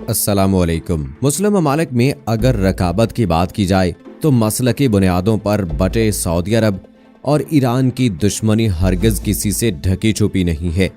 अस्सलामुअलैकुम। मुस्लिम ममालिक में अगर रकाबत की बात की जाए तो मसलकी बुनियादों पर बटे सऊदी अरब और ईरान की दुश्मनी हरगिज किसी से ढकी छुपी नहीं है।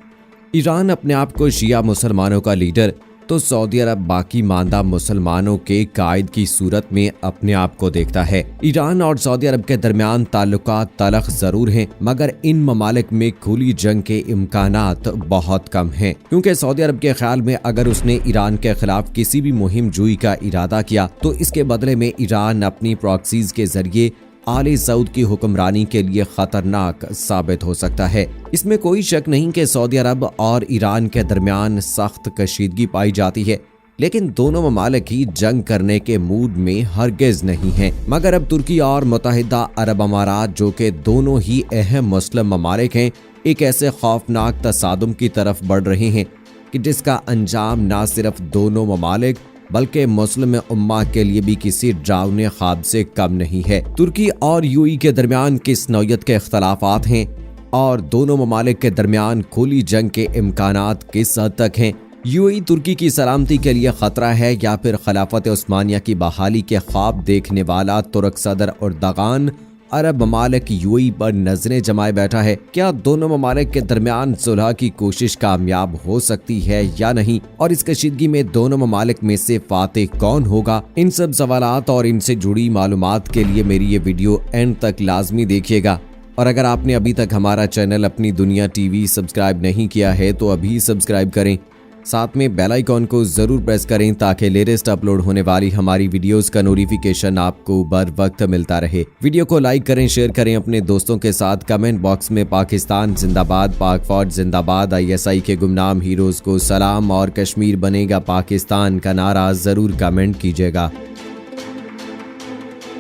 ईरान अपने आप को शिया मुसलमानों का लीडर तो सऊदी अरब बाकी मानदा मुसलमानों के कायद की सूरत में अपने आप को देखता है। ईरान और सऊदी अरब के दरमियान ताल्लुकात तलख जरूर हैं, मगर इन ममालिक में खुली जंग के इम्कानात बहुत कम हैं, क्योंकि सऊदी अरब के ख्याल में अगर उसने ईरान के खिलाफ किसी भी मुहिम जुई का इरादा किया तो इसके बदले में ईरान अपनी प्रॉक्सीज के जरिए आले सऊद की हुक्मरानी के लिए खतरनाक साबित हो सकता है। इसमें कोई शक नहीं कि सऊदी अरब और ईरान के दरमियान सख्त कशीदगी पाई जाती है, लेकिन दोनों ममालिक ही जंग करने के मूड में हरगिज नहीं हैं। मगर अब तुर्की और मुत्तहिदा अरब अमारात, जो कि दोनों ही अहम मुस्लिम ममालिक हैं, एक ऐसे खौफनाक तसादुम की तरफ बढ़ रहे हैं कि जिसका अंजाम न सिर्फ दोनों ममालिक बल्कि मुस्लिम उम्मा के लिए भी किसी डरावने ख्वाब से कम नहीं है। तुर्की और यूएई के दरमियान किस नौयत के इख्तलाफात हैं और दोनों ममालिक के दरमियान खुली जंग के इम्कानात किस हद तक हैं? यूएई तुर्की की सलामती के लिए खतरा है या फिर खिलाफत उस्मानिया की बहाली के ख्वाब देखने वाला तुर्क सदर अर्दगान अरब ममालिक यूएई पर नजरें जमाए बैठा है? क्या दोनों ममालिक के दरमियान सुलह की कोशिश कामयाब हो सकती है या नहीं, और इस कशीदगी में दोनों ममालिक में से फातेह कौन होगा? इन सब सवालात और इनसे जुड़ी मालूमात के लिए मेरी ये वीडियो एंड तक लाजमी देखिएगा। और अगर आपने अभी तक हमारा चैनल अपनी दुनिया टीवी सब्सक्राइब नहीं किया है तो अभी सब्सक्राइब करें, साथ में बेल आइकॉन को जरूर प्रेस करें ताकि लेटेस्ट अपलोड होने वाली हमारी वीडियोस का नोटिफिकेशन आपको बर वक्त मिलता रहे। वीडियो को लाइक करें, शेयर करें अपने दोस्तों के साथ। कमेंट बॉक्स में पाकिस्तान जिंदाबाद, पाक फौज जिंदाबाद, ISI के गुमनाम हीरोज को सलाम और कश्मीर बनेगा पाकिस्तान का नारा जरूर कमेंट कीजिएगा।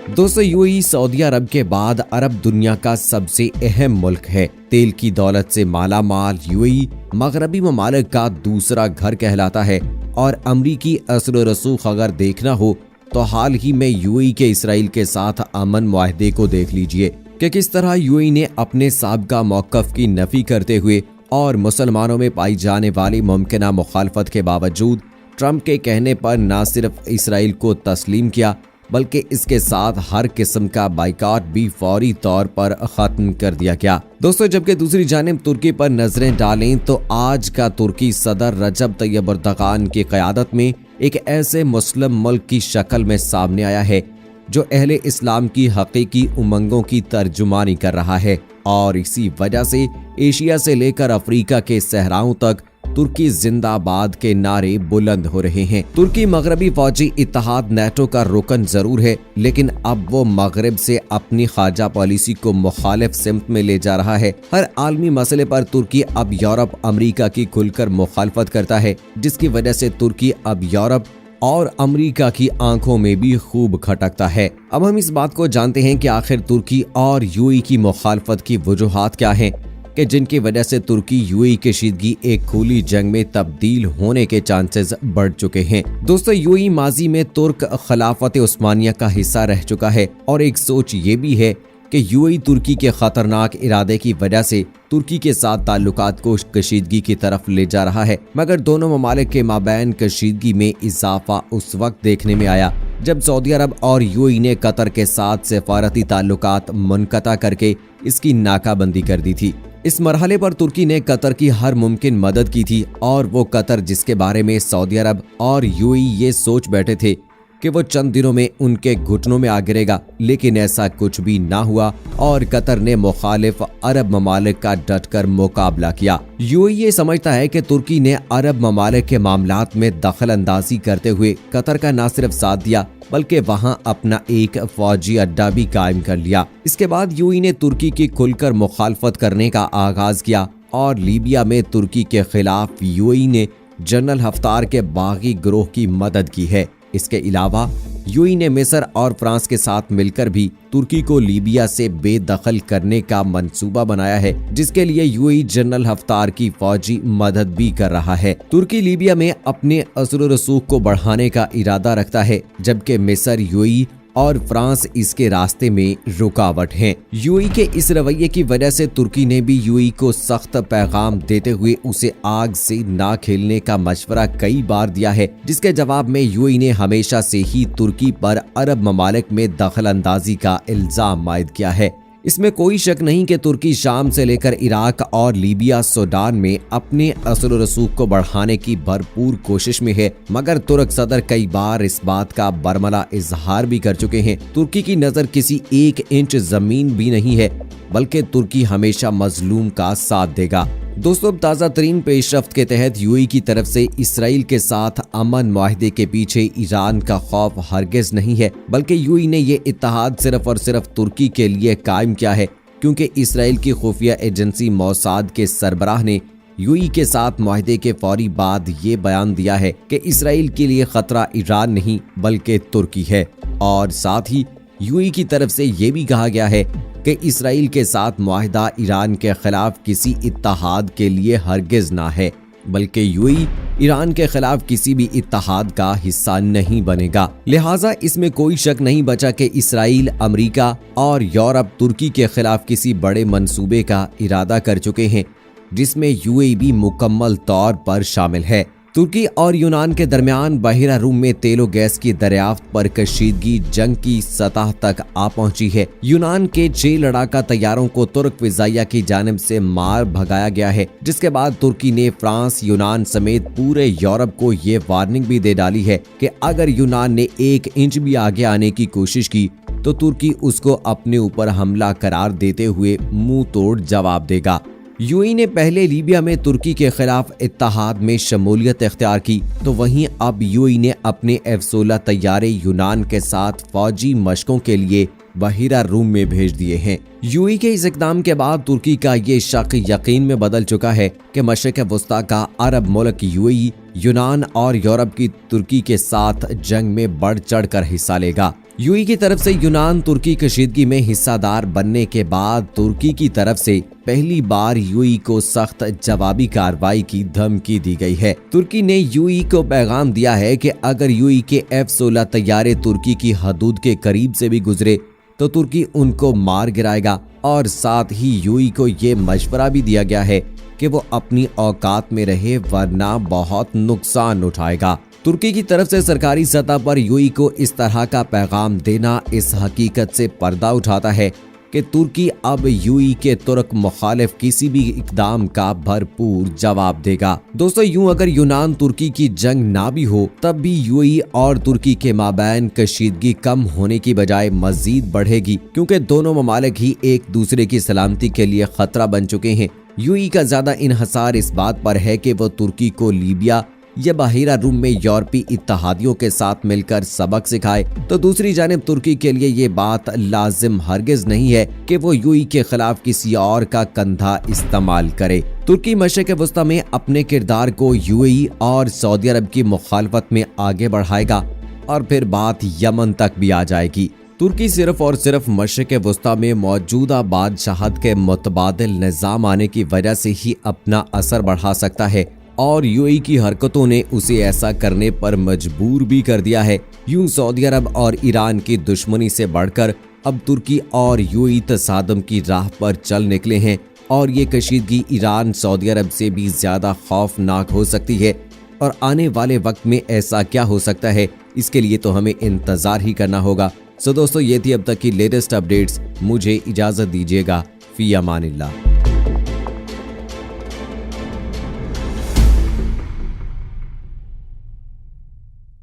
दोस्तों, यूएई सऊदी अरब के बाद अरब दुनिया का सबसे अहम मुल्क है। तेल की दौलत से माला माल यूएई मगरबी ममालिक का दूसरा घर कहलाता है, और अमरीकी असर रसूख अगर देखना हो तो हाल ही में यूएई के इसराइल के साथ अमन मुआहदे को देख लीजिए कि किस तरह यूएई ने अपने साबिका मौक़िफ़ की नफी करते हुए और मुसलमानों में पाई जाने वाली मुमकिना मुखालफत के बावजूद ट्रंप के कहने पर न सिर्फ इसराइल को तस्लीम किया बल्कि इसके साथ हर किस्म का बाइकाट भी फौरी तौर पर खत्म कर दिया गया। दोस्तों, जबकि दूसरी जानिब तुर्की पर नजरें डालें तो आज का तुर्की सदर रजब तैयब अर्दगान की क़यादत में एक ऐसे मुस्लिम मुल्क की शक्ल में सामने आया है जो अहले इस्लाम की हकीकी उमंगों की तर्जुमानी कर रहा है, और इसी वजह से एशिया से लेकर अफ्रीका के सहराओं तक तुर्की जिंदाबाद के नारे बुलंद हो रहे हैं। तुर्की मगरबी फौजी इत्तेहाद नेटो का रुकन जरूर है, लेकिन अब वो मगरब से अपनी खारजा पॉलिसी को मुखालिफ सिमत में ले जा रहा है। हर आलमी मसले पर तुर्की अब यूरोप अमेरिका की खुलकर मुखालफत करता है, जिसकी वजह से तुर्की अब यूरोप और अमेरिका की आंखों में भी खूब खटकता है। अब हम इस बात को जानते हैं कि आखिर तुर्की और यूएई की मुखालफत की वजूहात क्या हैं कि जिनकी वजह से तुर्की यूएई कशीदगी एक खुली जंग में तब्दील होने के चांसेस बढ़ चुके हैं। दोस्तों, यूएई माजी में तुर्क खिलाफत उस्मानिया का हिस्सा रह चुका है, और एक सोच ये भी है कि यूएई तुर्की के खतरनाक इरादे की वजह से तुर्की के साथ ताल्लुकात को कशीदगी की तरफ ले जा रहा है। मगर दोनों ममालिक के माबैन कशीदगी में इजाफा उस वक्त देखने में आया जब सऊदी अरब और यूएई ने कतर के साथ सफारती ताल्लुकात मुनक़ता करके इसकी नाकाबंदी कर दी थी। इस मरहले पर तुर्की ने कतर की हर मुमकिन मदद की थी, और वो कतर जिसके बारे में सऊदी अरब और यूएई ये सोच बैठे थे कि वो चंद दिनों में उनके घुटनों में आ गिरेगा, लेकिन ऐसा कुछ भी ना हुआ और कतर ने मुखालिफ अरब ममालिक का डटकर मुकाबला किया। यूएई ये समझता है कि तुर्की ने अरब ममालिक के मामलात में दखल अंदाजी करते हुए कतर का न सिर्फ साथ दिया बल्कि वहां अपना एक फौजी अड्डा भी कायम कर लिया। इसके बाद यूएई ने तुर्की की खुलकर मुखालफत करने का आगाज किया, और लीबिया में तुर्की के खिलाफ यूएई ने जनरल हफ्तार के बागी ग्रोह की मदद की है। इसके अलावा यूएई ने मिस्र और फ्रांस के साथ मिलकर भी तुर्की को लीबिया से बेदखल करने का मंसूबा बनाया है, जिसके लिए यूएई जनरल हफ्तार की फौजी मदद भी कर रहा है। तुर्की लीबिया में अपने असर रसूख को बढ़ाने का इरादा रखता है, जबकि मिस्र यूएई और फ्रांस इसके रास्ते में रुकावट है। यूएई के इस रवैये की वजह से तुर्की ने भी यूएई को सख्त पैगाम देते हुए उसे आग से ना खेलने का मशवरा कई बार दिया है, जिसके जवाब में यूएई ने हमेशा से ही तुर्की पर अरब ममालिक में दखल अंदाजी का इल्जाम आयद किया है। इसमें कोई शक नहीं कि तुर्की शाम से लेकर इराक और लीबिया सूडान में अपने असर व रसूख को बढ़ाने की भरपूर कोशिश में है, मगर तुर्क सदर कई बार इस बात का बरमला इजहार भी कर चुके हैं। तुर्की की नजर किसी 1 इंच जमीन भी नहीं है, बल्कि तुर्की हमेशा मजलूम का साथ देगा। दोस्तों, ताज़ा तरीन पेशरफ्त के तहत यूएई की तरफ से इसराइल के साथ अमन मुआहदे के पीछे ईरान का खौफ हरगिज नहीं है, बल्कि यूएई ने ये इत्तेहाद सिर्फ और सिर्फ तुर्की के लिए कायम किया है, क्योंकि इसराइल की खुफिया एजेंसी मोसाद के सरबराह ने यूएई के साथ मुआहदे के फौरी बाद ये बयान दिया है कि इसराइल के लिए खतरा ईरान नहीं बल्कि तुर्की है। और साथ ही यूएई की तरफ से ये भी कहा गया है कि इसराइल के साथ मुआहदा ईरान के खिलाफ किसी इत्तेहाद के लिए हरगिज ना है, बल्कि यूएई ईरान के खिलाफ किसी भी इत्तेहाद का हिस्सा नहीं बनेगा। लिहाजा इसमें कोई शक नहीं बचा कि इसराइल, अमेरिका और यूरोप तुर्की के खिलाफ किसी बड़े मंसूबे का इरादा कर चुके हैं, जिसमें यूएई भी मुकम्मल तौर पर शामिल है। तुर्की और यूनान के दरमियान बहिरा रूम में तेल और गैस की दरियाफ्त पर कशीदगी जंग की सतह तक आ पहुंची है। यूनान के 6 लड़ाका तैयारों को तुर्क फिजाइया की जानिब से मार भगाया गया है, जिसके बाद तुर्की ने फ्रांस, यूनान समेत पूरे यूरोप को ये वार्निंग भी दे डाली है कि अगर यूनान ने 1 इंच भी आगे आने की कोशिश की तो तुर्की उसको अपने ऊपर हमला करार देते हुए मुंह तोड़ जवाब देगा। यूएई ने पहले लीबिया में तुर्की के खिलाफ इत्तेहाद में शमूलियत इख्तियार की, तो वहीं अब यूएई ने अपने F-16 तैयारे यूनान के साथ फौजी मशकों के लिए बहिरा रूम में भेज दिए हैं। यूएई के इस इक़दाम के बाद तुर्की का ये शक यकीन में बदल चुका है कि मशरिक़ वस्ता का अरब मुल्क यूएई, यूनान और यूरोप की तुर्की के साथ जंग में बढ़ चढ़ कर हिस्सा लेगा। यूएई की तरफ से यूनान तुर्की कशीदगी में हिस्सादार बनने के बाद तुर्की की तरफ से पहली बार यूएई को सख्त जवाबी कार्रवाई की धमकी दी गई है। तुर्की ने यूएई को पैगाम दिया है कि अगर यूएई के F-16 तैयारे तुर्की की हदूद के करीब से भी गुजरे तो तुर्की उनको मार गिराएगा, और साथ ही यूएई को ये मशवरा भी दिया गया है कि वो अपनी औकात में रहे, वरना बहुत नुकसान उठाएगा। तुर्की की तरफ से सरकारी सतह पर यूएई को इस तरह का पैगाम देना इस हकीकत से पर्दा उठाता है कि तुर्की अब यूएई के तुर्क मुखालिफ किसी भी इकदाम का भरपूर जवाब देगा। दोस्तों, यूं अगर यूनान तुर्की की जंग ना भी हो तब भी यूएई और तुर्की के माबैन कशीदगी कम होने की बजाय मजीद बढ़ेगी, क्योंकि दोनों ममालिक ही एक दूसरे की सलामती के लिए खतरा बन चुके हैं। यूएई का ज्यादा इन्हसार इस बात पर है कि वो तुर्की को लीबिया या बहिरा रूम में यूरोपी इत्तेहादियों के साथ मिलकर सबक सिखाए, तो दूसरी जानिब तुर्की के लिए ये बात लाजिम हरगिज नहीं है कि वो यूएई के खिलाफ किसी और का कंधा इस्तेमाल करे। तुर्की मशरिक़ वस्ता में अपने किरदार को यूएई और सऊदी अरब की मुखालफत में आगे बढ़ाएगा, और फिर बात यमन तक भी आ जाएगी। तुर्की सिर्फ और सिर्फ मशरिक़ वस्ता में मौजूदा बादशाहत के मुतबादिल निज़ाम आने की वजह से ही अपना असर बढ़ा सकता है, और यूएई की हरकतों ने उसे ऐसा करने पर मजबूर भी कर दिया है। यूं सऊदी अरब और ईरान की दुश्मनी से बढ़कर अब तुर्की और यूएई तसादम की राह पर चल निकले हैं, और ये कशीदगी ईरान सऊदी अरब से भी ज्यादा खौफनाक हो सकती है। और आने वाले वक्त में ऐसा क्या हो सकता है, इसके लिए तो हमें इंतजार ही करना होगा। सो दोस्तों, ये थी अब तक की लेटेस्ट अपडेट्स। मुझे इजाजत दीजिएगा। फी अमानिल्लाह।